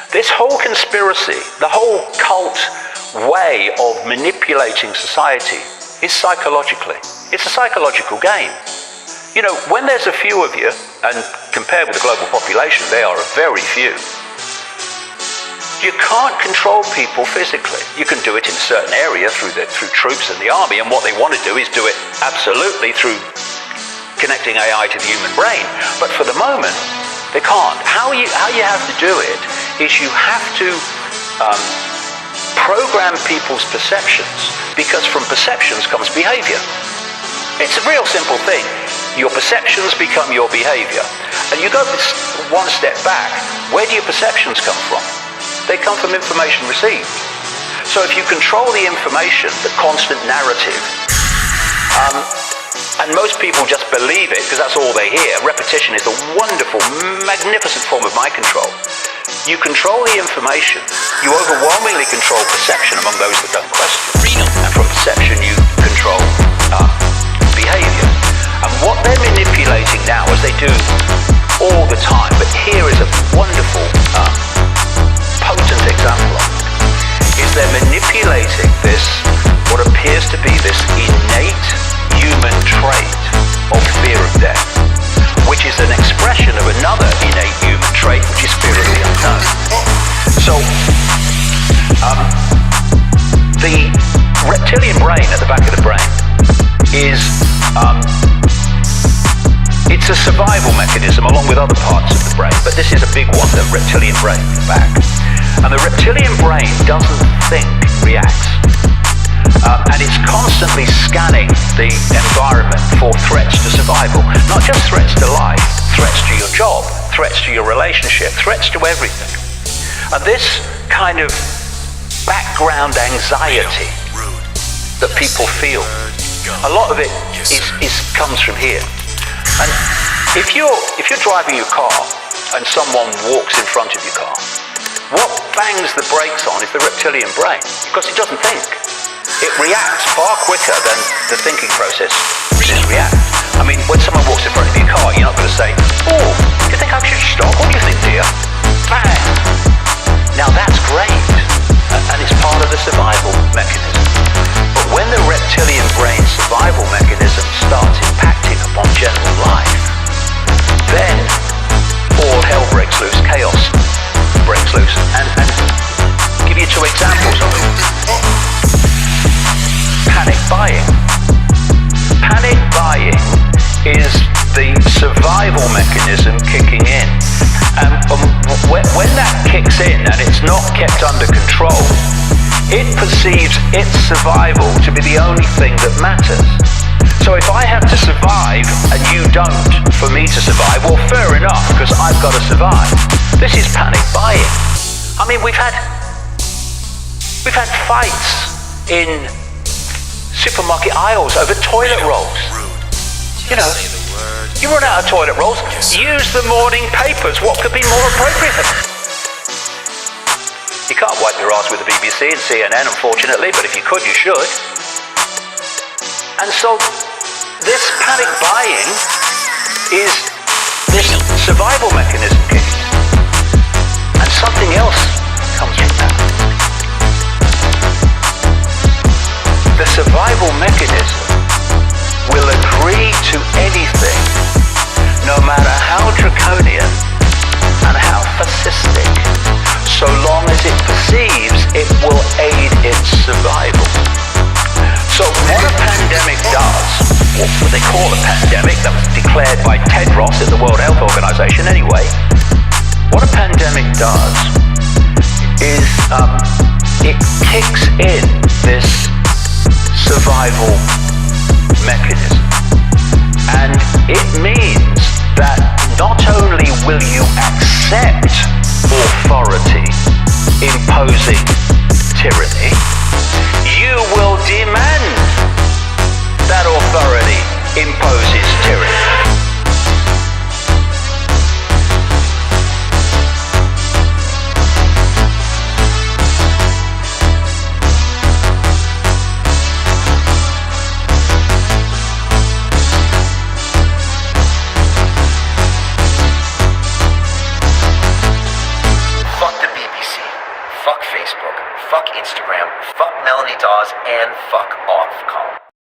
This whole conspiracy, the whole cult way of manipulating society is psychologically. It's a psychological game. You know, when there's a few of you, and compared with the global population, they are a very few, you can't control people physically. You can do it in a certain area through troops and the army, and what they want to do is do it absolutely through connecting AI to the human brain. But for the moment, they can't. How you have to do it is you have to program people's perceptions, because from perceptions comes behavior. It's a real simple thing. Your perceptions become your behavior. And you go one step back. Where do your perceptions come from? They come from information received. So if you control the information, the constant narrative, and most people just believe it because that's all they hear. Repetition is a wonderful, magnificent form of mind control. You control the information, you overwhelmingly control perception among those that don't question. And from perception you control behavior. And what they're manipulating now, as they do all the time, but here is a wonderful, potent example of it, is they're manipulating this, what appears to be this innate human trait of fear of death, which is an expression of another innate human trait, which is fear of the unknown. So, the reptilian brain at the back of the brain is, it's a survival mechanism along with other parts of the brain, but this is a big one, the reptilian brain at the back. And the reptilian brain doesn't think, reacts. And it's constantly scanning the environment for threats to survival. Not just threats to life, threats to your job, threats to your relationship, threats to everything. And this kind of background anxiety that people feel, a lot of it comes from here. And if you're driving your car and someone walks in front of your car, what bangs the brakes on is the reptilian brain, because it doesn't think. It reacts far quicker than the thinking process just reacts. I mean, when someone walks in front of your car, you're not going to say, "Oh, do you think I should stop? What do you think, dear?" Bang! Now that's great, and it's part of the survival mechanism. But when the reptilian brain survival mechanism starts impacting upon general life, then all hell breaks loose, chaos breaks loose. And give you two examples of it. Panic buying. Panic buying is the survival mechanism kicking in. And when that kicks in and it's not kept under control, it perceives its survival to be the only thing that matters. So if I have to survive and you don't for me to survive, well, fair enough, because I've got to survive. This is panic buying. I mean, we've had fights in supermarket aisles over toilet rolls. You know, you run out of toilet rolls, use the morning papers. What could be more appropriate? You can't wipe your ass with the BBC and CNN, unfortunately, but if you could, you should. And so this panic buying is this survival mechanism kicking in. And something else comes from that. The survival mechanism will agree to anything, no matter how draconian and how fascistic, so long as it perceives it will aid its survival. So what a pandemic does, what they call a pandemic, that was declared by Ted Ross at the World Health Organization anyway, what a pandemic does is it kicks in this survival mechanism. And it means that not only will you accept authority imposing tyranny, you will demand that authority imposes tyranny. Fuck Facebook, fuck Instagram, fuck Melanie Dawes, and fuck off, Colin.